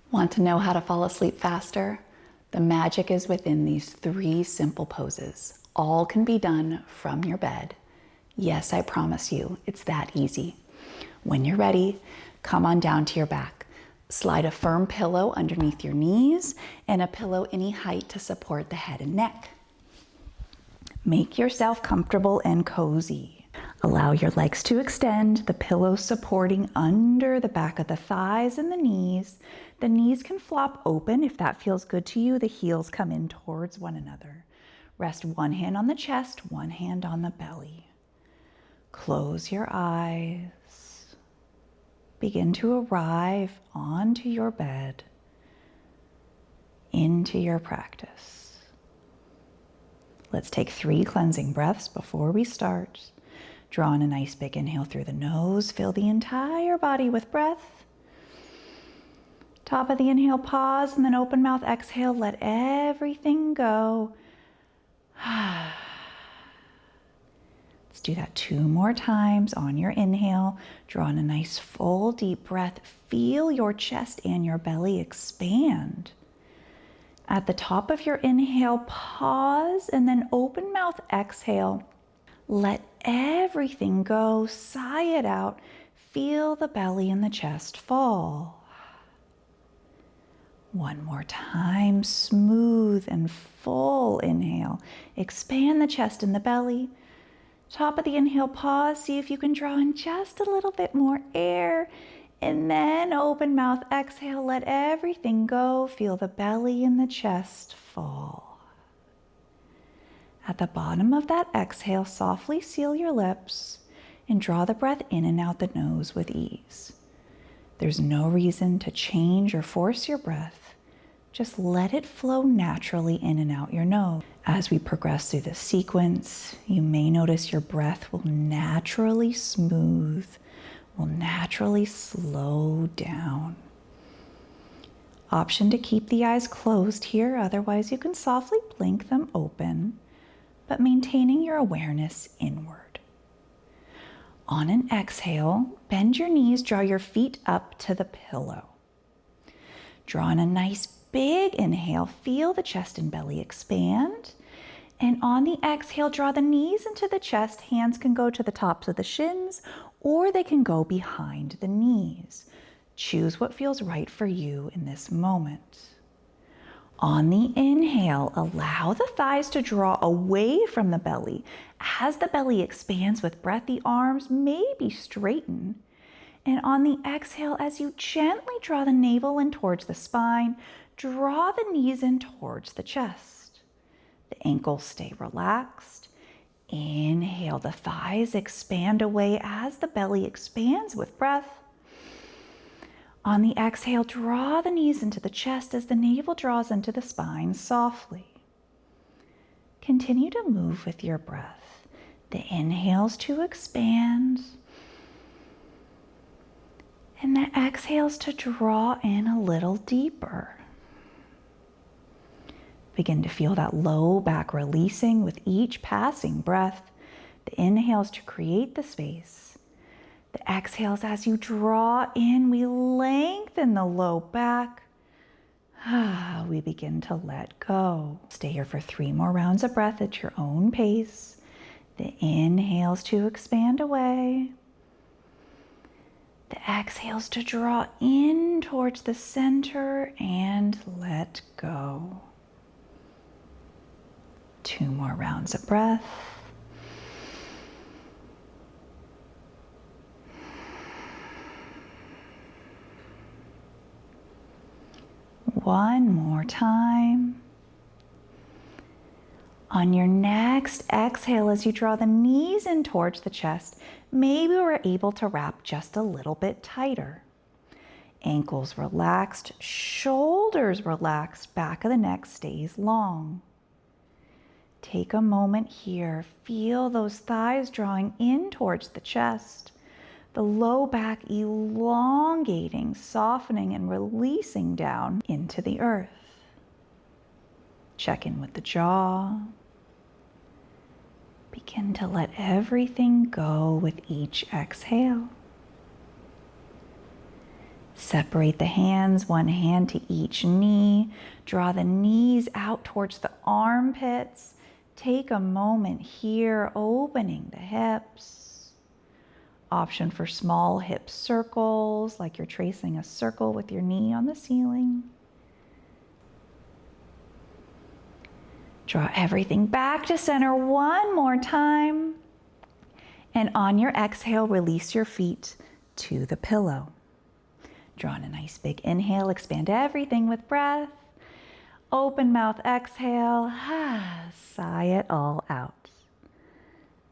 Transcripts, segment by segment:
Want to know how to fall asleep faster? The magic is within these 3 simple poses. All can be done from your bed. Yes, I promise you, it's that easy. When you're ready, come on down to your back. Slide a firm pillow underneath your knees and a pillow any height to support the head and neck. Make yourself comfortable and cozy. Allow your legs to extend, the pillow supporting under the back of the thighs and the knees. The knees can flop open if that feels good to you. The heels come in towards one another. Rest one hand on the chest, one hand on the belly. Close your eyes. Begin to arrive onto your bed, into your practice. Let's take 3 cleansing breaths before we start. Draw in a nice big inhale through the nose. Fill the entire body with breath. Top of the inhale, pause, and then open mouth, exhale. Let everything go. Let's do that 2 more times on your inhale. Draw in a nice full deep breath. Feel your chest and your belly expand. At the top of your inhale, pause, and then open mouth, exhale. Let everything go, sigh it out. Feel the belly and the chest fall. One more time, smooth and full inhale. Expand the chest and the belly. Top of the inhale, pause. See if you can draw in just a little bit more air. And then open mouth, exhale. Let everything go. Feel the belly and the chest fall. At the bottom of that exhale, softly seal your lips and draw the breath in and out the nose with ease. There's no reason to change or force your breath. Just let it flow naturally in and out your nose. As we progress through this sequence, you may notice your breath will naturally smooth, will naturally slow down. Option to keep the eyes closed here, otherwise you can softly blink them open, but maintaining your awareness inward. On an exhale, bend your knees, draw your feet up to the pillow. Draw in a nice big inhale, feel the chest and belly expand. And on the exhale, draw the knees into the chest. Hands can go to the tops of the shins or they can go behind the knees. Choose what feels right for you in this moment. On the inhale, allow the thighs to draw away from the belly. As the belly expands with breath, the arms maybe straighten. And on the exhale, as you gently draw the navel in towards the spine, draw the knees in towards the chest. The ankles stay relaxed. Inhale, the thighs expand away as the belly expands with breath. On the exhale, draw the knees into the chest as the navel draws into the spine softly. Continue to move with your breath. The inhales to expand, and the exhales to draw in a little deeper. Begin to feel that low back releasing with each passing breath. The inhales to create the space. The exhales, as you draw in, we lengthen the low back. We begin to let go. Stay here for 3 more rounds of breath at your own pace. The inhales to expand away. The exhales to draw in towards the center and let go. 2 more rounds of breath. One more time. On your next exhale, as you draw the knees in towards the chest, maybe we're able to wrap just a little bit tighter. Ankles relaxed, shoulders relaxed, back of the neck stays long. Take a moment here. Feel those thighs drawing in towards the chest. The low back elongating, softening, and releasing down into the earth. Check in with the jaw. Begin to let everything go with each exhale. Separate the hands, one hand to each knee. Draw the knees out towards the armpits. Take a moment here, opening the hips. Option for small hip circles, like you're tracing a circle with your knee on the ceiling. Draw everything back to center one more time. And on your exhale, release your feet to the pillow. Draw in a nice big inhale, expand everything with breath. Open mouth, exhale, sigh it all out.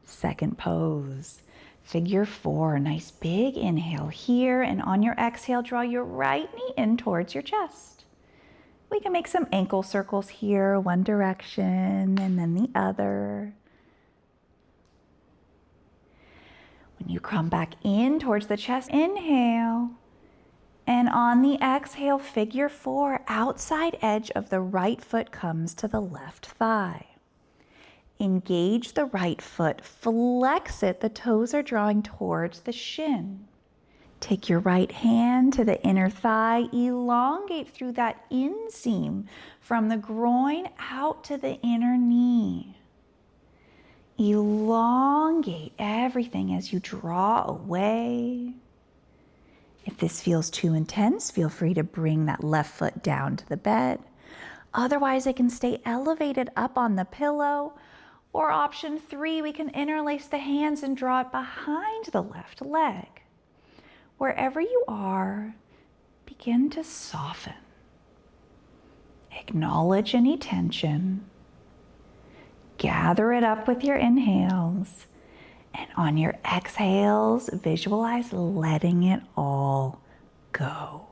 Second pose, figure four, nice big inhale here, and on your exhale, draw your right knee in towards your chest. We can make some ankle circles here, one direction and then the other. When you come back in towards the chest, inhale. And on the exhale, figure four, outside edge of the right foot comes to the left thigh. Engage the right foot, flex it, the toes are drawing towards the shin. Take your right hand to the inner thigh, elongate through that inseam from the groin out to the inner knee. Elongate everything as you draw away. If this feels too intense, feel free to bring that left foot down to the bed. Otherwise, it can stay elevated up on the pillow. Or option three, we can interlace the hands and draw it behind the left leg. Wherever you are, begin to soften. Acknowledge any tension. Gather it up with your inhales. And on your exhales, visualize letting it all go.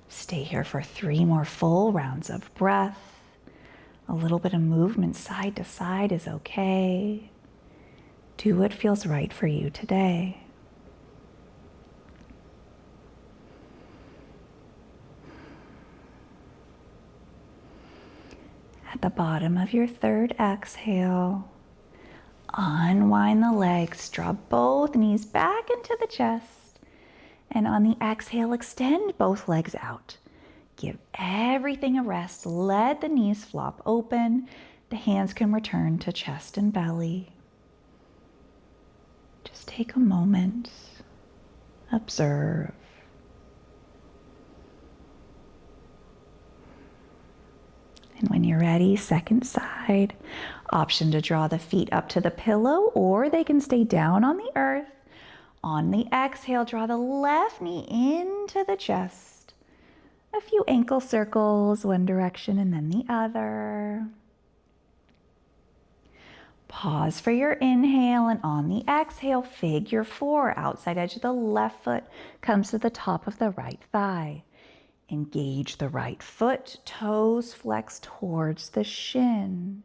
Stay here for 3 more full rounds of breath. A little bit of movement side to side is okay. Do what feels right for you today. At the bottom of your third exhale, unwind the legs, draw both knees back into the chest, and on the exhale, extend both legs out. Give everything a rest. Let the knees flop open. The hands can return to chest and belly. Just take a moment. Observe. And when you're ready, second side. Option to draw the feet up to the pillow, or they can stay down on the earth. On the exhale, draw the left knee into the chest. A few ankle circles, one direction and then the other. Pause for your inhale, and on the exhale, figure four. Outside edge of the left foot comes to the top of the right thigh. Engage the right foot, toes flex towards the shin.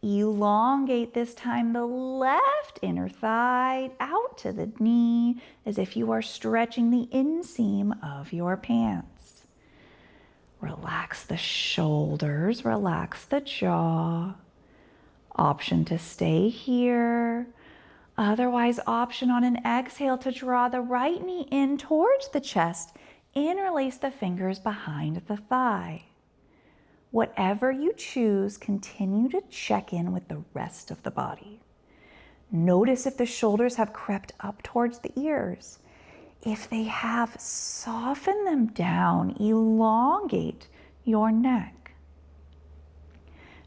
Elongate this time the left inner thigh out to the knee as if you are stretching the inseam of your pants. Relax the shoulders, relax the jaw. Option to stay here. Otherwise, option on an exhale to draw the right knee in towards the chest. Interlace the fingers behind the thigh. Whatever you choose, continue to check in with the rest of the body. Notice if the shoulders have crept up towards the ears. If they have, soften them down, elongate your neck.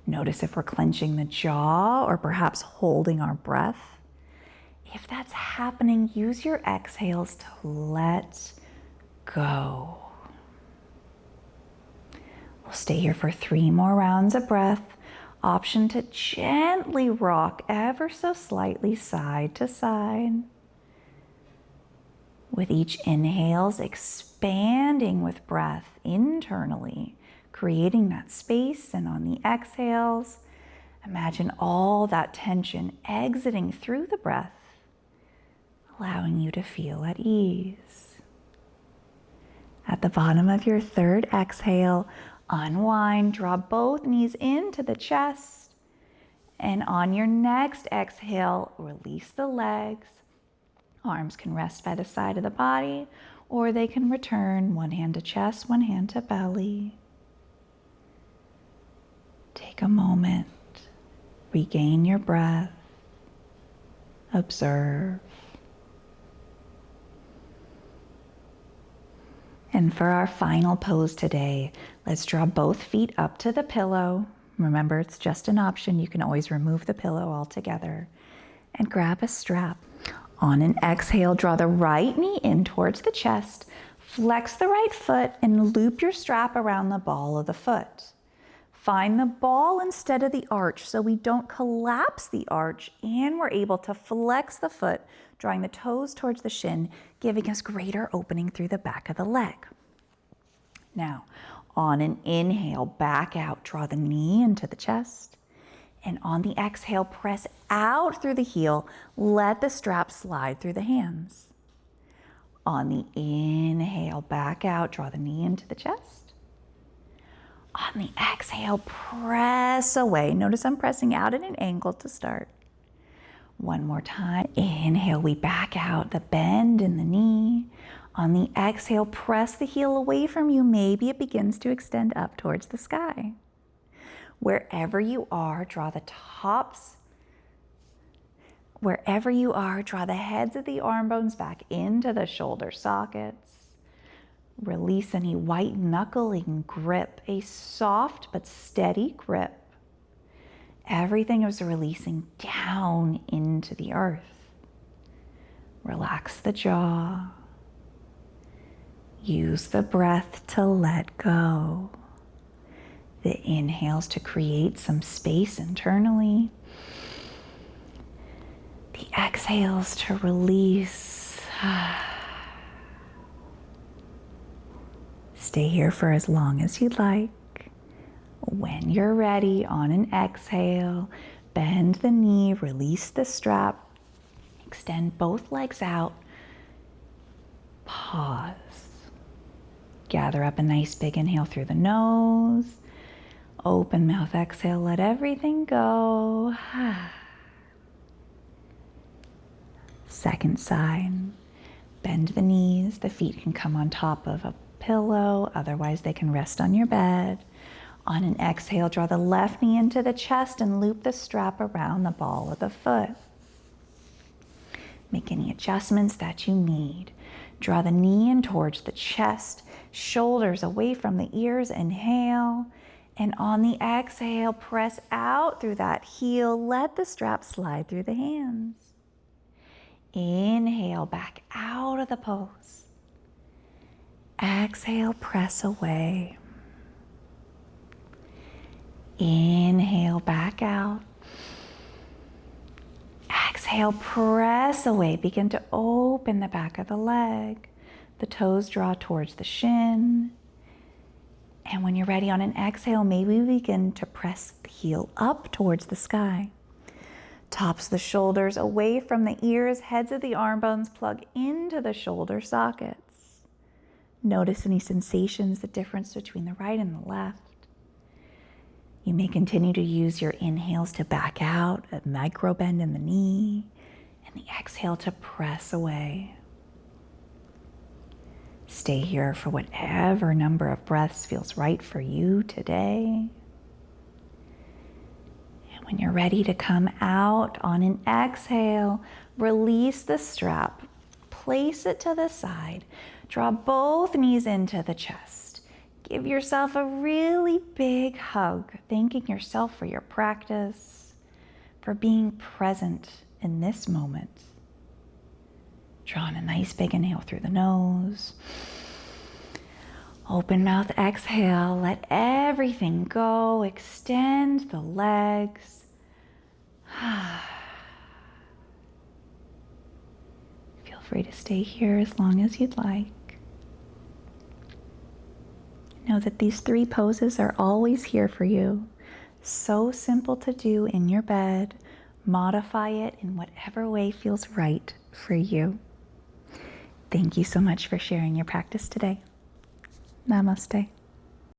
Notice if we're clenching the jaw or perhaps holding our breath. If that's happening, use your exhales to let go. We'll stay here for 3 more rounds of breath. Option to gently rock ever so slightly side to side. With each inhales, expanding with breath internally, creating that space, and on the exhales, imagine all that tension exiting through the breath, allowing you to feel at ease. At the bottom of your third exhale, unwind, draw both knees into the chest, and on your next exhale, release the legs. Arms can rest by the side of the body, or they can return one hand to chest, one hand to belly. Take a moment, regain your breath, observe. And for our final pose today, let's draw both feet up to the pillow. Remember, it's just an option. You can always remove the pillow altogether. And grab a strap. On an exhale, draw the right knee in towards the chest. Flex the right foot and loop your strap around the ball of the foot. Find the ball instead of the arch so we don't collapse the arch and we're able to flex the foot, drawing the toes towards the shin, giving us greater opening through the back of the leg. Now, on an inhale, back out, draw the knee into the chest. And on the exhale, press out through the heel, let the strap slide through the hands. On the inhale, back out, draw the knee into the chest. On the exhale, press away. Notice I'm pressing out at an angle to start. One more time. Inhale, we back out, the bend in the knee. On the exhale, press the heel away from you. Maybe it begins to extend up towards the sky. Wherever you are, draw the tops. Wherever you are, draw the heads of the arm bones back into the shoulder sockets. Release any white knuckling grip, a soft but steady grip. Everything is releasing down into the earth. Relax the jaw. Use the breath to let go. The inhales to create some space internally. The exhales to release. Stay here for as long as you'd like. When you're ready, on an exhale, bend the knee, release the strap, extend both legs out, pause. Gather up a nice big inhale through the nose, open mouth exhale, let everything go. Second side, bend the knees, the feet can come on top of a pillow, otherwise they can rest on your bed. On an exhale, draw the left knee into the chest and loop the strap around the ball of the foot. Make any adjustments that you need. Draw the knee in towards the chest, shoulders away from the ears, inhale. And on the exhale, press out through that heel, let the strap slide through the hands. Inhale, back out of the pose. Exhale, press away. Inhale, back out. Exhale, press away. Begin to open the back of the leg. The toes draw towards the shin. And when you're ready, on an exhale, maybe we begin to press the heel up towards the sky. Tops of the shoulders away from the ears, heads of the arm bones plug into the shoulder sockets. Notice any sensations, the difference between the right and the left. You may continue to use your inhales to back out, a micro bend in the knee, and the exhale to press away. Stay here for whatever number of breaths feels right for you today. And when you're ready to come out, on an exhale, release the strap, place it to the side, draw both knees into the chest. Give yourself a really big hug, thanking yourself for your practice, for being present in this moment. Draw in a nice big inhale through the nose. Open mouth, exhale, let everything go. Extend the legs. Feel free to stay here as long as you'd like. Know that these 3 poses are always here for you. So simple to do in your bed. Modify it in whatever way feels right for you. Thank you so much for sharing your practice today. Namaste.